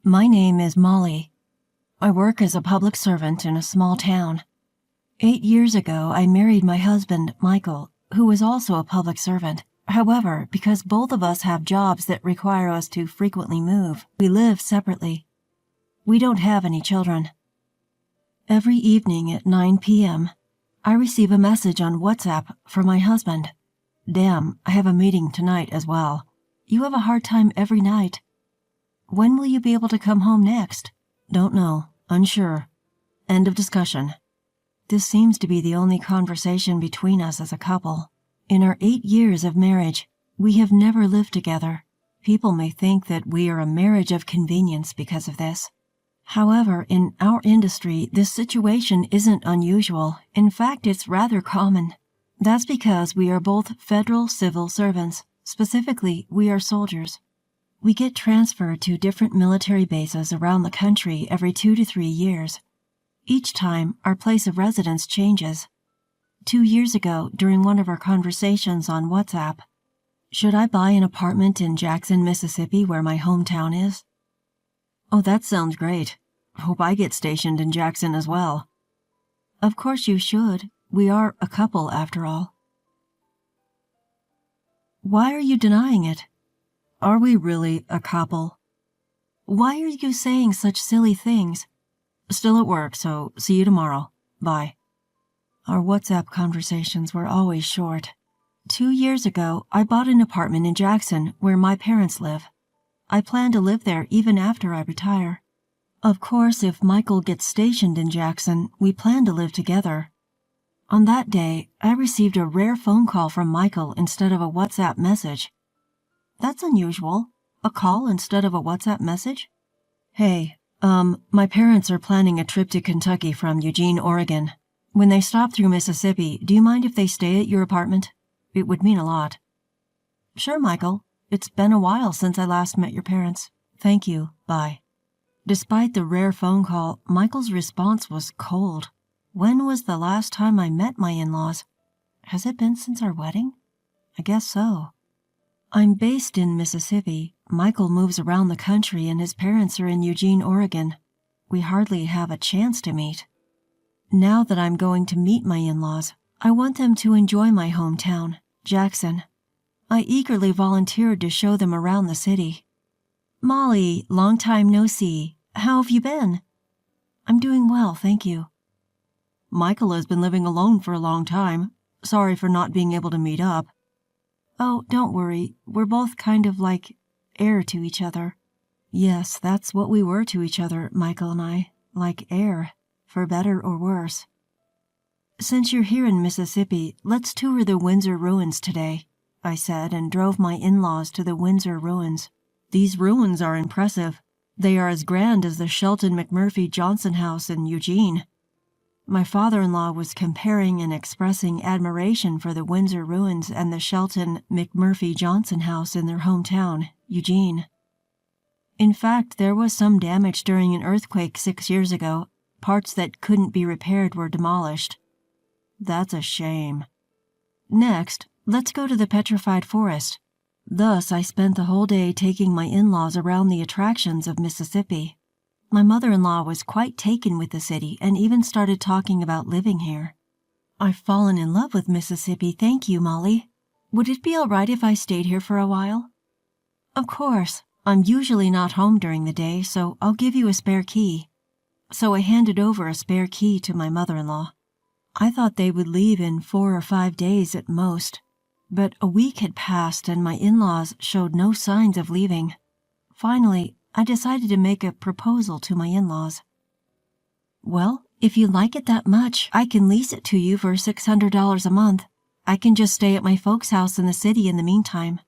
My name is Molly. I work as a public servant in a small town. 8 years ago, I married my husband, Michael, who is also a public servant. However, because both of us have jobs that require us to frequently move, we live separately. We don't have any children. Every evening at 9 p.m., I receive a message on WhatsApp from my husband. Damn, I have a meeting tonight as well. You have a hard time every night. When will you be able to come home next? Don't know. Unsure. End of discussion. This seems to be the only conversation between us as a couple. In our 8 years of marriage, we have never lived together. People may think that we are a marriage of convenience because of this. However, in our industry, this situation isn't unusual. In fact, it's rather common. That's because we are both federal civil servants. Specifically, we are soldiers. We get transferred to different military bases around the country every 2 to 3 years. Each time, our place of residence changes. 2 years ago, during one of our conversations on WhatsApp, should I buy an apartment in Jackson, Mississippi, where my hometown is? Oh, that sounds great. Hope I get stationed in Jackson as well. Of course you should. We are a couple, after all. Why are you denying it? Are we really a couple? Why are you saying such silly things? Still at work, so see you tomorrow. Bye. Our WhatsApp conversations were always short. 2 years ago, I bought an apartment in Jackson where my parents live. I plan to live there even after I retire. Of course, if Michael gets stationed in Jackson, we plan to live together. On that day, I received a rare phone call from Michael instead of a WhatsApp message. That's unusual. A call instead of a WhatsApp message? Hey, my parents are planning a trip to Kentucky from Eugene, Oregon. When they stop through Mississippi, do you mind if they stay at your apartment? It would mean a lot. Sure, Michael. It's been a while since I last met your parents. Thank you. Bye. Despite the rare phone call, Michael's response was cold. When was the last time I met my in-laws? Has it been since our wedding? I guess so. I'm based in Mississippi. Michael moves around the country and his parents are in Eugene, Oregon. We hardly have a chance to meet. Now that I'm going to meet my in-laws, I want them to enjoy my hometown, Jackson. I eagerly volunteered to show them around the city. Molly, long time no see. How have you been? I'm doing well, thank you. Michael has been living alone for a long time. Sorry for not being able to meet up. Oh, don't worry. We're both kind of like air to each other. Yes, that's what we were to each other, Michael and I. Like air, for better or worse. Since you're here in Mississippi, let's tour the Windsor ruins today, I said, and drove my in-laws to the Windsor ruins. These ruins are impressive. They are as grand as the Shelton McMurphy Johnson House in Eugene. My father-in-law was comparing and expressing admiration for the Windsor ruins and the Shelton McMurphy Johnson House in their hometown, Eugene. In fact, there was some damage during an earthquake 6 years ago. Parts that couldn't be repaired were demolished. That's a shame. Next, let's go to the Petrified Forest. Thus, I spent the whole day taking my in-laws around the attractions of Mississippi. My mother-in-law was quite taken with the city and even started talking about living here. I've fallen in love with Mississippi, thank you, Molly. Would it be all right if I stayed here for a while? Of course. I'm usually not home during the day, so I'll give you a spare key. So I handed over a spare key to my mother-in-law. I thought they would leave in 4 or 5 days at most. But a week had passed and my in-laws showed no signs of leaving. Finally, I decided to make a proposal to my in-laws. Well, if you like it that much, I can lease it to you for $600 a month. I can just stay at my folks' house in the city in the meantime.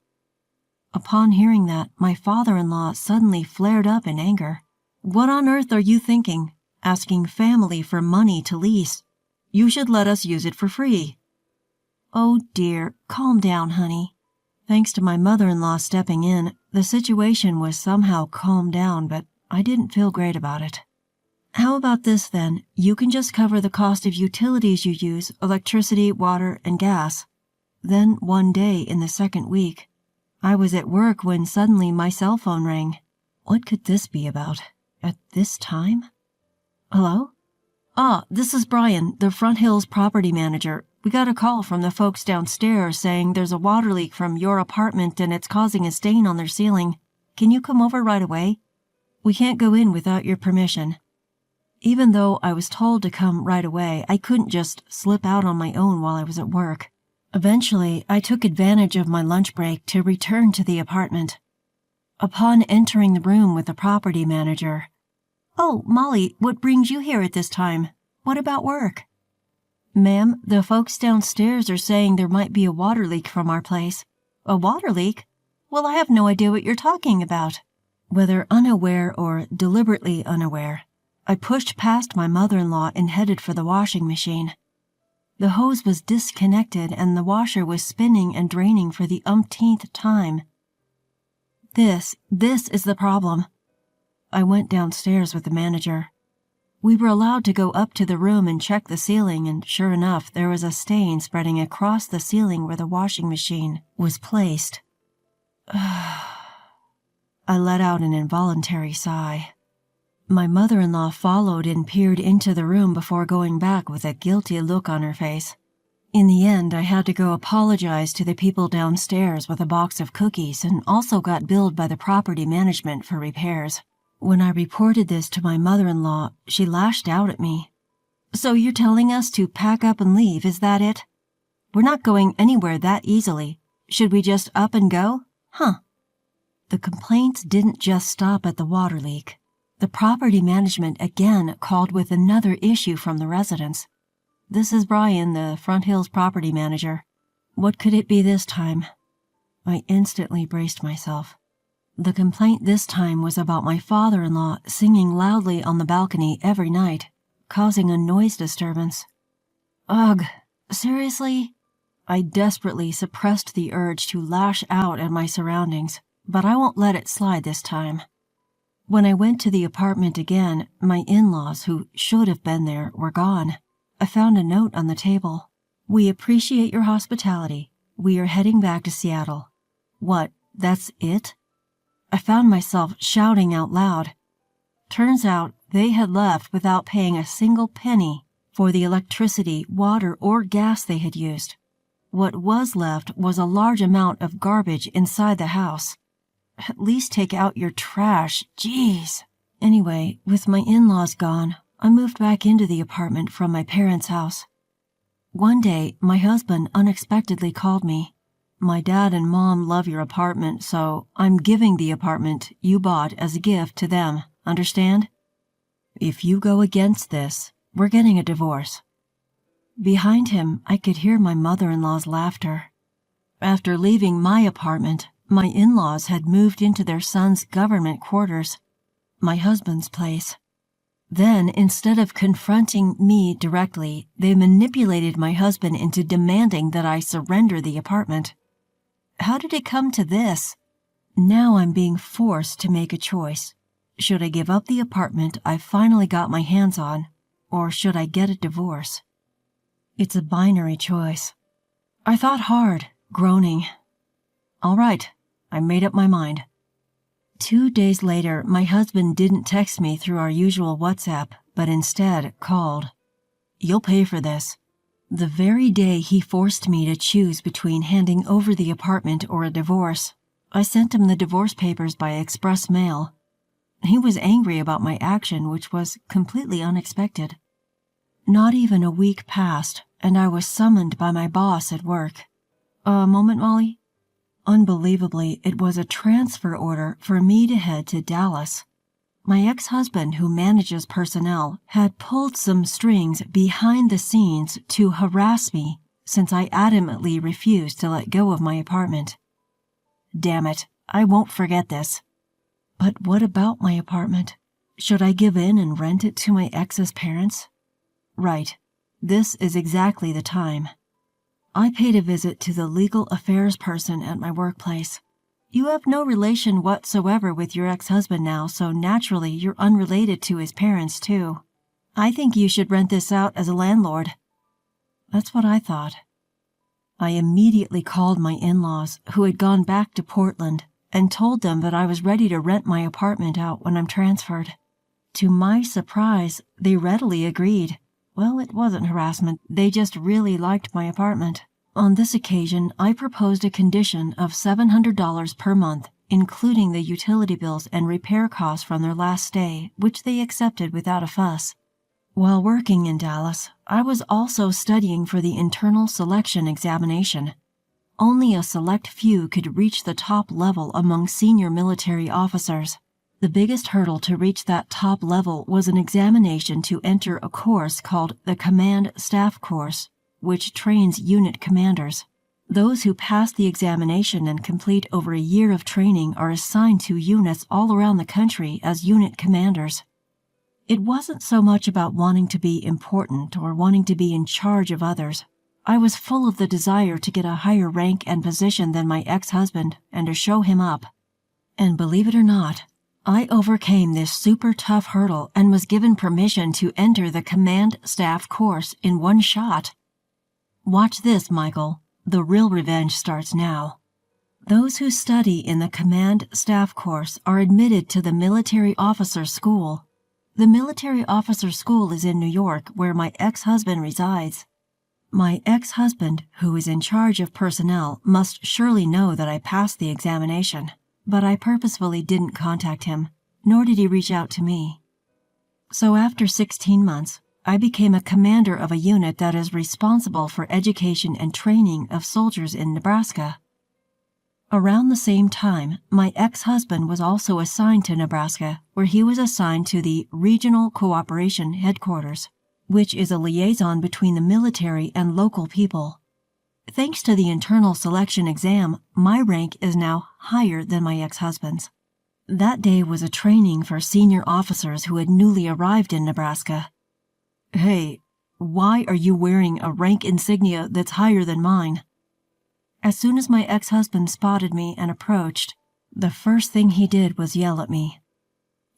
Upon hearing that, my father-in-law suddenly flared up in anger. What on earth are you thinking? Asking family for money to lease? You should let us use it for free. Oh dear, calm down, honey. Thanks to my mother-in-law stepping in, the situation was somehow calmed down, but I didn't feel great about it. How about this then? You can just cover the cost of utilities you use, electricity, water, and gas. Then one day in the second week, I was at work when suddenly my cell phone rang. What could this be about? At this time? Hello? This is Brian, the Front Hills property manager. We got a call from the folks downstairs saying there's a water leak from your apartment and it's causing a stain on their ceiling. Can you come over right away? We can't go in without your permission. Even though I was told to come right away, I couldn't just slip out on my own while I was at work. Eventually, I took advantage of my lunch break to return to the apartment. Upon entering the room with the property manager, "Oh, Molly, what brings you here at this time? What about work?" "Ma'am, the folks downstairs are saying there might be a water leak from our place." "A water leak? Well, I have no idea what you're talking about." Whether unaware or deliberately unaware, I pushed past my mother-in-law and headed for the washing machine. The hose was disconnected and the washer was spinning and draining for the umpteenth time. This is the problem. I went downstairs with the manager. We were allowed to go up to the room and check the ceiling, and sure enough, there was a stain spreading across the ceiling where the washing machine was placed. I let out an involuntary sigh. My mother-in-law followed and peered into the room before going back with a guilty look on her face. In the end, I had to go apologize to the people downstairs with a box of cookies and also got billed by the property management for repairs. When I reported this to my mother-in-law, she lashed out at me. "So you're telling us to pack up and leave, is that it? We're not going anywhere that easily. Should we just up and go? Huh." The complaints didn't just stop at the water leak. The property management again called with another issue from the residents. "This is Brian, the Front Hills property manager. What could it be this time?" I instantly braced myself. The complaint this time was about my father-in-law singing loudly on the balcony every night, causing a noise disturbance. Ugh, seriously? I desperately suppressed the urge to lash out at my surroundings, but I won't let it slide this time. When I went to the apartment again, my in-laws, who should have been there, were gone. I found a note on the table. "We appreciate your hospitality. We are heading back to Seattle." What, that's it? I found myself shouting out loud. Turns out they had left without paying a single penny for the electricity, water, or gas they had used. What was left was a large amount of garbage inside the house. At least take out your trash, jeez. Anyway, with my in-laws gone, I moved back into the apartment from my parents' house. One day, my husband unexpectedly called me. "My dad and mom love your apartment, so I'm giving the apartment you bought as a gift to them, understand? If you go against this, we're getting a divorce." Behind him, I could hear my mother-in-law's laughter. After leaving my apartment, my in-laws had moved into their son's government quarters, my husband's place. Then, instead of confronting me directly, they manipulated my husband into demanding that I surrender the apartment. How did it come to this? Now I'm being forced to make a choice. Should I give up the apartment I finally got my hands on, or should I get a divorce? It's a binary choice. I thought hard, groaning. All right, I made up my mind. 2 days later, my husband didn't text me through our usual WhatsApp, but instead called. "You'll pay for this." The very day he forced me to choose between handing over the apartment or a divorce, I sent him the divorce papers by express mail. He was angry about my action, which was completely unexpected. Not even a week passed, and I was summoned by my boss at work. "A moment, Molly?" Unbelievably, it was a transfer order for me to head to Dallas. My ex-husband, who manages personnel, had pulled some strings behind the scenes to harass me since I adamantly refused to let go of my apartment. Damn it, I won't forget this. But what about my apartment? Should I give in and rent it to my ex's parents? Right, this is exactly the time. I paid a visit to the legal affairs person at my workplace. "You have no relation whatsoever with your ex-husband now, so naturally you're unrelated to his parents, too. I think you should rent this out as a landlord." That's what I thought. I immediately called my in-laws, who had gone back to Portland, and told them that I was ready to rent my apartment out when I'm transferred. To my surprise, they readily agreed. Well, it wasn't harassment, they just really liked my apartment. On this occasion, I proposed a condition of $700 per month, including the utility bills and repair costs from their last stay, which they accepted without a fuss. While working in Dallas, I was also studying for the internal selection examination. Only a select few could reach the top level among senior military officers. The biggest hurdle to reach that top level was an examination to enter a course called the Command Staff Course, which trains unit commanders. Those who pass the examination and complete over a year of training are assigned to units all around the country as unit commanders. It wasn't so much about wanting to be important or wanting to be in charge of others. I was full of the desire to get a higher rank and position than my ex-husband and to show him up. And believe it or not, I overcame this super tough hurdle and was given permission to enter the Command Staff Course in one shot. Watch this, Michael. The real revenge starts now. Those who study in the Command Staff Course are admitted to the Military Officer School. The Military Officer School is in New York, where my ex-husband resides. My ex-husband, who is in charge of personnel, must surely know that I passed the examination, but I purposefully didn't contact him, nor did he reach out to me. So after 16 months, I became a commander of a unit that is responsible for education and training of soldiers in Nebraska. Around the same time, my ex-husband was also assigned to Nebraska, where he was assigned to the Regional Cooperation Headquarters, which is a liaison between the military and local people. Thanks to the internal selection exam, my rank is now higher than my ex-husband's. That day was a training for senior officers who had newly arrived in Nebraska. Hey, why are you wearing a rank insignia that's higher than mine? As soon as my ex-husband spotted me and approached, the first thing he did was yell at me.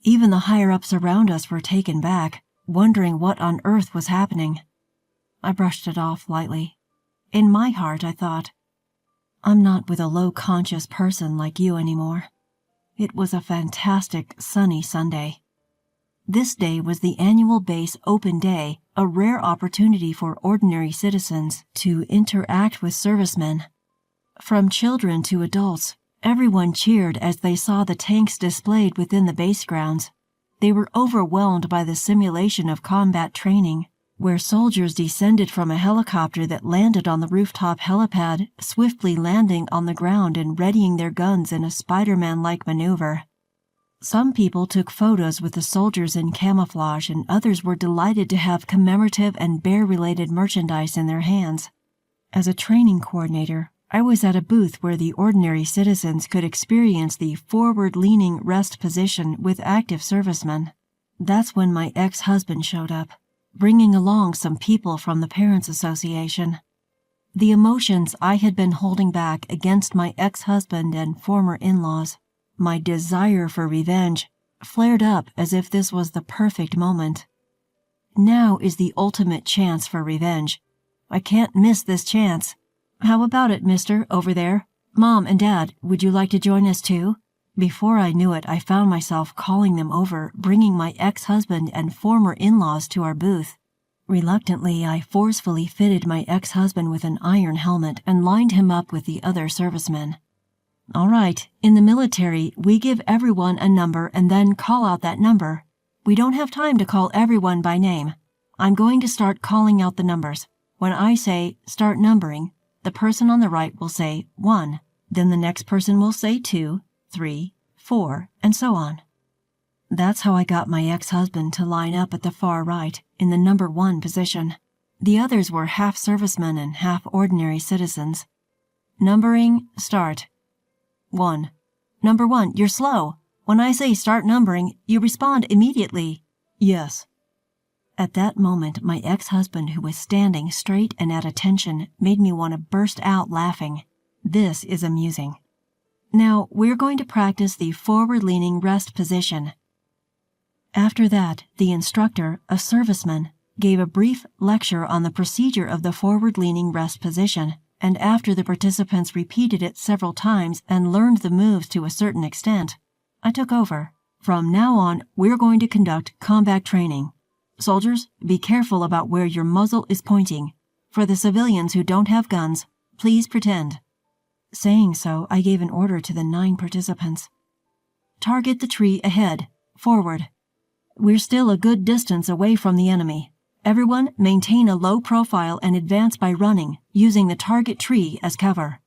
Even the higher-ups around us were taken back, wondering what on earth was happening. I brushed it off lightly. In my heart, I thought, I'm not with a low-conscious person like you anymore. It was a fantastic, sunny Sunday. This day was the annual base open day, a rare opportunity for ordinary citizens to interact with servicemen. From children to adults, everyone cheered as they saw the tanks displayed within the base grounds. They were overwhelmed by the simulation of combat training, where soldiers descended from a helicopter that landed on the rooftop helipad, swiftly landing on the ground and readying their guns in a Spider-Man-like maneuver. Some people took photos with the soldiers in camouflage, and others were delighted to have commemorative and bear-related merchandise in their hands. As a training coordinator, I was at a booth where the ordinary citizens could experience the forward-leaning rest position with active servicemen. That's when my ex-husband showed up, bringing along some people from the Parents Association. The emotions I had been holding back against my ex-husband and former in-laws, my desire for revenge, flared up as if this was the perfect moment. Now is the ultimate chance for revenge. I can't miss this chance. How about it, mister, over there? Mom and Dad, would you like to join us too? Before I knew it, I found myself calling them over, bringing my ex-husband and former in-laws to our booth. Reluctantly, I forcefully fitted my ex-husband with an iron helmet and lined him up with the other servicemen. All right, in the military, we give everyone a number and then call out that number. We don't have time to call everyone by name. I'm going to start calling out the numbers. When I say start numbering, the person on the right will say 1, then the next person will say 2, 3, 4, and so on. That's how I got my ex-husband to line up at the far right, in the number 1 position. The others were half servicemen and half ordinary citizens. Numbering, start. 1. Number 1, you're slow. When I say start numbering, you respond immediately. Yes. At that moment, my ex-husband, who was standing straight and at attention, made me want to burst out laughing. This is amusing. Now, we're going to practice the forward-leaning rest position. After that, the instructor, a serviceman, gave a brief lecture on the procedure of the forward-leaning rest position, and after the participants repeated it several times and learned the moves to a certain extent, I took over. From now on, we're going to conduct combat training. Soldiers, be careful about where your muzzle is pointing. For the civilians who don't have guns, please pretend. Saying so, I gave an order to the 9 participants. Target the tree ahead. Forward. We're still a good distance away from the enemy. Everyone maintain a low profile and advance by running, using the target tree as cover.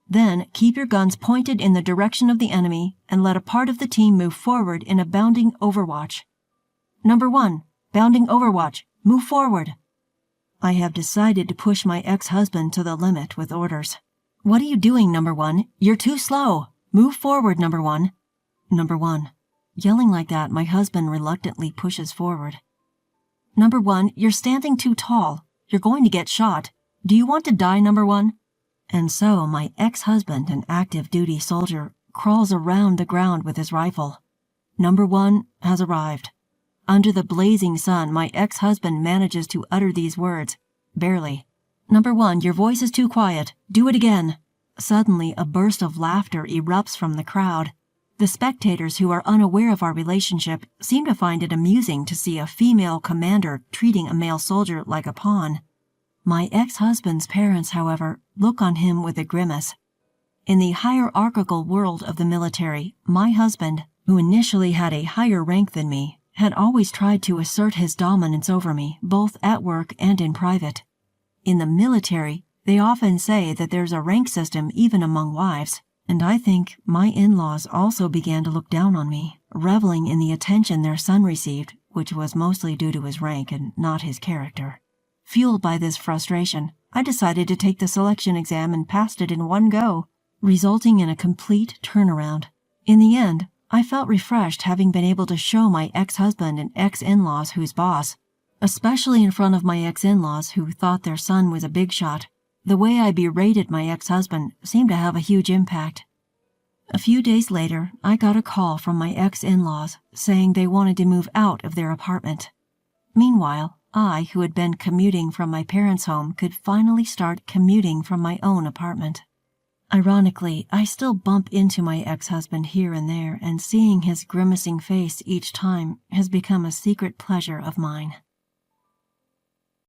Then keep your guns pointed in the direction of the enemy and let a part of the team move forward in a bounding overwatch. Number 1, bounding overwatch. Move forward. I have decided to push my ex-husband to the limit with orders. What are you doing, Number 1? You're too slow. Move forward, Number 1. Number 1. Yelling like that, my husband reluctantly pushes forward. Number 1, you're standing too tall. You're going to get shot. Do you want to die, Number 1? And so my ex-husband, an active duty soldier, crawls around the ground with his rifle. Number 1 has arrived. Under the blazing sun, my ex-husband manages to utter these words, barely. Number 1, your voice is too quiet. Do it again. Suddenly, a burst of laughter erupts from the crowd. The spectators who are unaware of our relationship seem to find it amusing to see a female commander treating a male soldier like a pawn. My ex-husband's parents, however, look on him with a grimace. In the hierarchical world of the military, my husband, who initially had a higher rank than me, had always tried to assert his dominance over me, both at work and in private. In the military, they often say that there's a rank system even among wives, and I think my in-laws also began to look down on me, reveling in the attention their son received, which was mostly due to his rank and not his character. Fueled by this frustration, I decided to take the selection exam and passed it in one go, resulting in a complete turnaround. In the end, I felt refreshed having been able to show my ex-husband and ex-in-laws who's boss, especially in front of my ex-in-laws who thought their son was a big shot. The way I berated my ex-husband seemed to have a huge impact. A few days later, I got a call from my ex-in-laws saying they wanted to move out of their apartment. Meanwhile, I, who had been commuting from my parents' home, could finally start commuting from my own apartment. Ironically, I still bump into my ex-husband here and there, and seeing his grimacing face each time has become a secret pleasure of mine.